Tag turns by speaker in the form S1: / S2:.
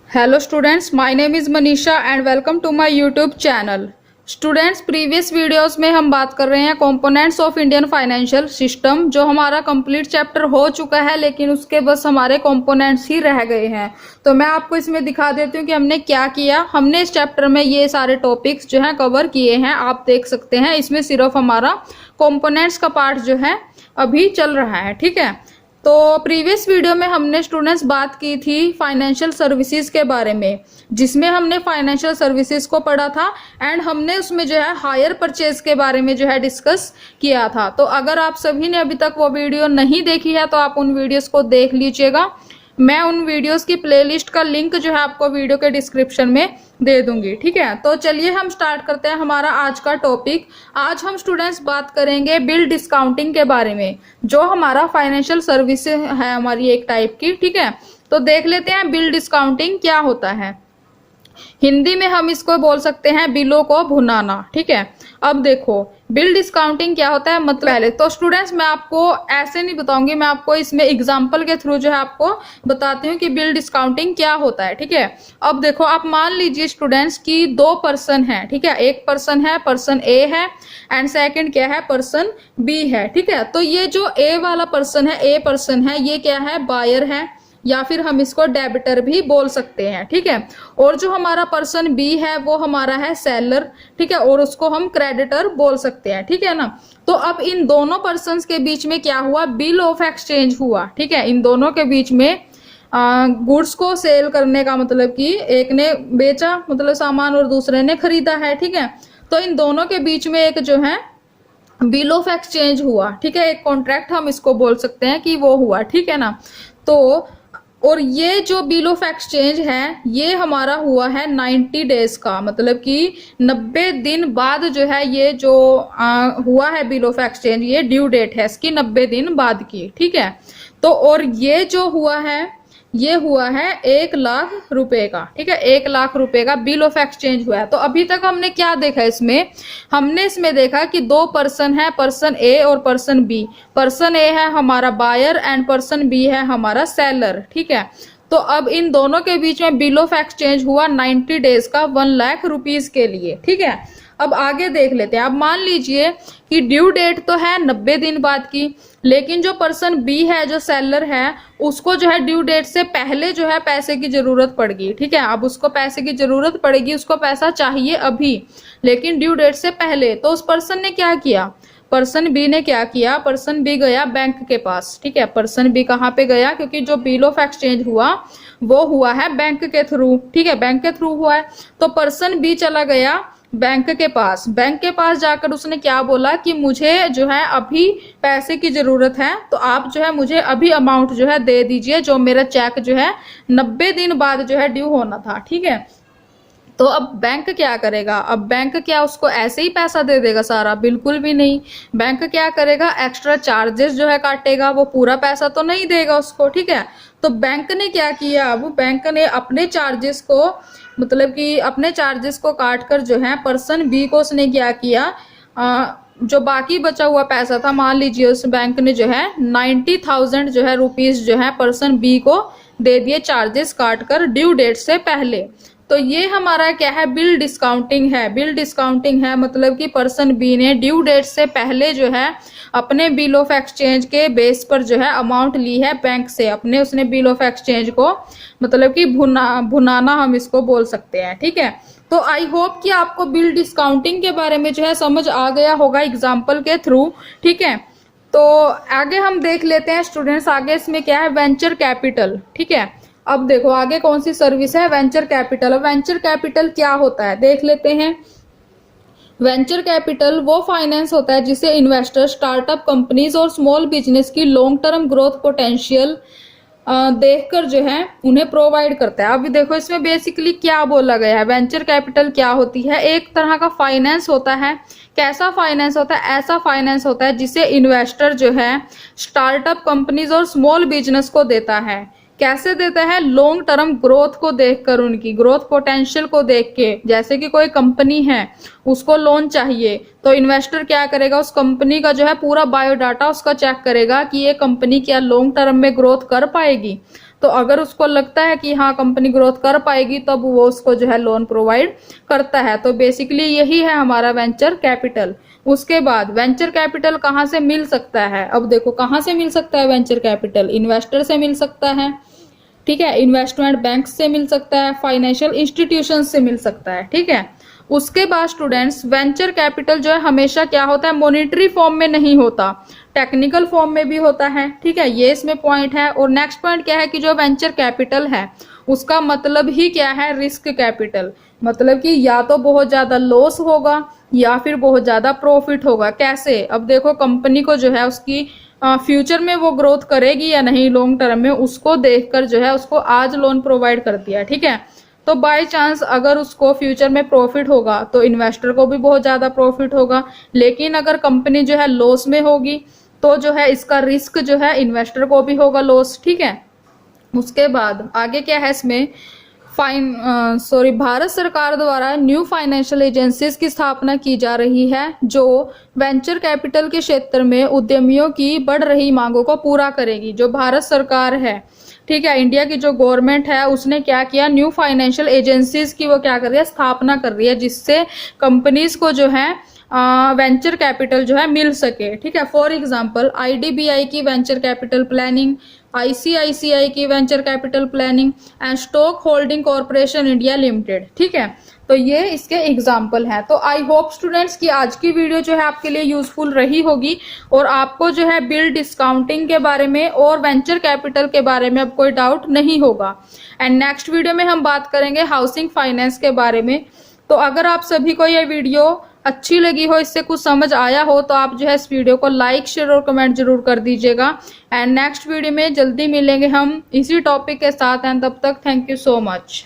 S1: Hello students, my name is Manisha and welcome to my YouTube channel. Students, previous videos में हम बात कर रहे हैं components of Indian financial system, जो हमारा कंप्लीट चैप्टर हो चुका है, लेकिन उसके बस हमारे कंपोनेंट्स ही रह गए हैं। तो मैं आपको इसमें दिखा देती हूँ कि हमने क्या किया। हमने इस चैप्टर में ये सारे टॉपिक्स जो है कवर किए हैं, आप देख सकते हैं। इसमें सिर्फ हमारा कंपोनेंट्स का पार्ट जो है अभी चल रहा है, ठीक है। तो प्रीवियस वीडियो में हमने स्टूडेंट्स बात की थी फाइनेंशियल सर्विसेज के बारे में, जिसमें हमने फाइनेंशियल सर्विसेज को पढ़ा था एंड हमने उसमें जो है हायर परचेज के बारे में जो है डिस्कस किया था। तो अगर आप सभी ने अभी तक वो वीडियो नहीं देखी है तो आप उन वीडियोस को देख लीजिएगा। मैं उन वीडियोस की प्लेलिस्ट का लिंक जो है आपको वीडियो के डिस्क्रिप्शन में दे दूंगी, ठीक है। तो चलिए हम स्टार्ट करते हैं हमारा आज का टॉपिक। आज हम स्टूडेंट्स बात करेंगे बिल डिस्काउंटिंग के बारे में, जो हमारा फाइनेंशियल सर्विस है हमारी एक टाइप की, ठीक है। तो देख लेते हैं बिल डिस्काउंटिंग क्या होता है। हिंदी में हम इसको बोल सकते हैं बिलों को भुनाना, ठीक है। अब देखो बिल डिस्काउंटिंग क्या होता है, मतलब पहले तो स्टूडेंट्स मैं आपको ऐसे नहीं बताऊंगी, मैं आपको इसमें एग्जांपल के थ्रू जो है आपको बताती हूँ कि बिल डिस्काउंटिंग क्या होता है, ठीक है। अब देखो आप मान लीजिए स्टूडेंट्स कि दो पर्सन है, ठीक है। एक पर्सन है, पर्सन ए है एंड सेकंड क्या है, पर्सन बी है, ठीक है। तो ये जो ए वाला पर्सन है, ए पर्सन है, ये क्या है, बायर है, या फिर हम इसको डेबिटर भी बोल सकते हैं, ठीक है। और जो हमारा पर्सन बी है वो हमारा है सेलर, ठीक है, और उसको हम क्रेडिटर बोल सकते हैं, ठीक है ना। तो अब इन दोनों पर्सन्स के बीच में क्या हुआ, बिल ऑफ एक्सचेंज हुआ, ठीक है। इन दोनों के बीच में गुड्स को सेल करने का मतलब कि एक ने बेचा मतलब सामान और दूसरे ने खरीदा है, ठीक है। तो इन दोनों के बीच में एक जो है बिल ऑफ एक्सचेंज हुआ, ठीक है। एक कॉन्ट्रैक्ट हम इसको बोल सकते हैं कि वो हुआ, ठीक है ना। तो और ये जो बिल ऑफ एक्सचेंज है ये हमारा हुआ है 90 डेज का, मतलब कि 90 दिन बाद जो है ये जो हुआ है बिल ऑफ एक्सचेंज, ये ड्यू डेट है इसकी 90 दिन बाद की, ठीक है। तो और ये जो हुआ है ये हुआ है 1 लाख रुपए का, ठीक है। 1 लाख रुपए का बिल ऑफ एक्सचेंज हुआ है। तो अभी तक हमने क्या देखा इसमें, हमने इसमें देखा कि दो पर्सन है, पर्सन ए और पर्सन बी। पर्सन ए है हमारा बायर एंड पर्सन बी है हमारा सेलर, ठीक है। तो अब इन दोनों के बीच में बिल ऑफ एक्सचेंज हुआ 90 डेज का 1 लाख रुपीज के लिए, ठीक है। अब आगे देख लेते हैं। अब मान लीजिए कि ड्यू डेट तो है 90 दिन बाद की, लेकिन जो पर्सन बी है, जो सेलर है, उसको जो है ड्यू डेट से पहले जो है पैसे की जरूरत पड़ गई, ठीक है। अब उसको पैसे की जरूरत पड़ेगी, उसको पैसा चाहिए अभी, लेकिन ड्यू डेट से पहले। तो उस पर्सन ने क्या किया, पर्सन बी ने क्या किया, पर्सन बी गया बैंक के पास, ठीक है। पर्सन बी कहाँ पे गया, क्योंकि जो बिल ऑफ एक्सचेंज हुआ वो हुआ है बैंक के थ्रू, ठीक है, बैंक के थ्रू हुआ है। तो पर्सन बी चला गया बैंक के पास। बैंक के पास जाकर उसने क्या बोला कि मुझे जो है अभी पैसे की जरूरत है, तो आप जो है मुझे अभी अमाउंट जो है दे दीजिए, जो मेरा चेक जो है 90 दिन बाद जो है ड्यू होना था, ठीक है। तो अब बैंक क्या करेगा, अब बैंक क्या उसको ऐसे ही पैसा दे देगा सारा, बिल्कुल भी नहीं। बैंक क्या करेगा, एक्स्ट्रा चार्जेस जो है काटेगा, वो पूरा पैसा तो नहीं देगा उसको, ठीक है। तो बैंक ने क्या किया, अब बैंक ने अपने चार्जेस को मतलब कि अपने चार्जेस को काट कर जो है पर्सन बी को उसने क्या किया, जो बाकी बचा हुआ पैसा था, मान लीजिए उस बैंक ने जो है 90,000 जो है रुपीस जो है पर्सन बी को दे दिए चार्जेस काट कर ड्यू डेट से पहले। तो ये हमारा क्या है, बिल डिस्काउंटिंग है। बिल डिस्काउंटिंग है मतलब कि पर्सन बी ने ड्यू डेट से पहले जो है अपने बिल ऑफ एक्सचेंज के बेस पर जो है अमाउंट ली है बैंक से, अपने उसने बिल ऑफ एक्सचेंज को मतलब कि भुनाना हम इसको बोल सकते हैं, ठीक है। तो आई होप कि आपको बिल डिस्काउंटिंग के बारे में जो है समझ आ गया होगा एग्जाम्पल के थ्रू, ठीक है। तो आगे हम देख लेते हैं स्टूडेंट्स, आगे इसमें क्या है, वेंचर कैपिटल, ठीक है। अब देखो आगे कौन सी सर्विस है, वेंचर कैपिटल। वेंचर कैपिटल क्या होता है देख लेते हैं। वेंचर कैपिटल वो फाइनेंस होता है जिसे इन्वेस्टर स्टार्टअप कंपनीज और स्मॉल बिजनेस की लॉन्ग टर्म ग्रोथ पोटेंशियल देखकर जो है उन्हें प्रोवाइड करता है। अभी देखो इसमें बेसिकली क्या बोला गया है, वेंचर कैपिटल क्या होती है, एक तरह का फाइनेंस होता है। कैसा फाइनेंस होता है, ऐसा फाइनेंस होता है जिसे इन्वेस्टर जो है स्टार्टअप कंपनीज और स्मॉल बिजनेस को देता है। कैसे देता है, लॉन्ग टर्म ग्रोथ को देखकर, उनकी ग्रोथ पोटेंशियल को देख के। जैसे कि कोई कंपनी है, उसको लोन चाहिए, तो इन्वेस्टर क्या करेगा, उस कंपनी का जो है पूरा बायोडाटा उसका चेक करेगा कि ये कंपनी क्या लॉन्ग टर्म में ग्रोथ कर पाएगी। तो अगर उसको लगता है कि हाँ कंपनी ग्रोथ कर पाएगी तब वो उसको जो है लोन प्रोवाइड करता है। तो बेसिकली यही है हमारा वेंचर कैपिटल। उसके बाद वेंचर कैपिटल कहाँ से मिल सकता है? अब देखो कहाँ से मिल सकता है वेंचर कैपिटल। इन्वेस्टर से मिल सकता है, ठीक है, इन्वेस्टमेंट बैंक से मिल सकता है, फाइनेंशियल इंस्टीट्यूशन से मिल सकता है, ठीक है। उसके बाद स्टूडेंट्स वेंचर कैपिटल जो है हमेशा क्या होता है, मॉनेटरी फॉर्म में नहीं होता, टेक्निकल फॉर्म में भी होता है, ठीक है, ये इसमें पॉइंट है। और नेक्स्ट पॉइंट क्या है कि जो वेंचर कैपिटल है उसका मतलब ही क्या है, रिस्क कैपिटल। मतलब कि या तो बहुत ज्यादा लॉस होगा या फिर बहुत ज्यादा प्रॉफिट होगा। कैसे? अब देखो कंपनी को जो है उसकी फ्यूचर में वो ग्रोथ करेगी या नहीं लॉन्ग टर्म में, उसको देखकर जो है उसको आज लोन प्रोवाइड कर दिया, ठीक है। तो बाय चांस अगर उसको फ्यूचर में प्रॉफिट होगा तो इन्वेस्टर को भी बहुत ज्यादा प्रॉफिट होगा, लेकिन अगर कंपनी जो है लॉस में होगी तो जो है इसका रिस्क जो है इन्वेस्टर को भी होगा लॉस, ठीक है। उसके बाद आगे क्या है इसमें, भारत सरकार द्वारा न्यू फाइनेंशियल एजेंसीज की स्थापना की जा रही है जो वेंचर कैपिटल के क्षेत्र में उद्यमियों की बढ़ रही मांगों को पूरा करेगी। जो भारत सरकार है, ठीक है, इंडिया की जो गवर्नमेंट है उसने क्या किया, न्यू फाइनेंशियल एजेंसीज की वो क्या कर रही है, स्थापना कर रही है, जिससे कंपनीज को जो है वेंचर कैपिटल जो है मिल सके, ठीक है। फॉर एग्जांपल आईडीबीआई की वेंचर कैपिटल प्लानिंग, आईसीआईसीआई की venture capital planning and stock holding corporation India limited, ठीक है। तो ये इसके एग्जाम्पल हैं। तो आई होप स्टूडेंट्स की आज की वीडियो जो है आपके लिए यूजफुल रही होगी और आपको जो है बिल डिस्काउंटिंग के बारे में और वेंचर कैपिटल के बारे में अब कोई डाउट नहीं होगा। एंड नेक्स्ट वीडियो में हम बात करेंगे हाउसिंग फाइनेंस के बारे में। तो अगर आप सभी को ये वीडियो अच्छी लगी हो, इससे कुछ समझ आया हो, तो आप जो है इस वीडियो को लाइक शेयर और कमेंट जरूर कर दीजिएगा। एंड नेक्स्ट वीडियो में जल्दी मिलेंगे हम इसी टॉपिक के साथ। एंड तब तक थैंक यू सो मच।